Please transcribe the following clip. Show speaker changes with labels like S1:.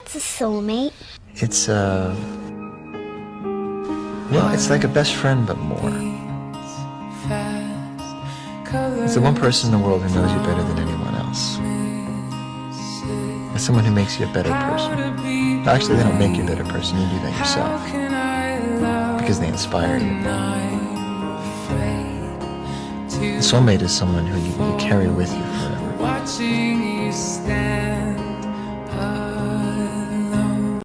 S1: It's a soulmate.
S2: It's well, it's like a best friend, but more. It's the one person in the world who knows you better than anyone else. It's someone who makes you a better person. Actually, they don't make you a better person, you do that yourself. Because they inspire you. A soulmate is someone who you carry with you forever.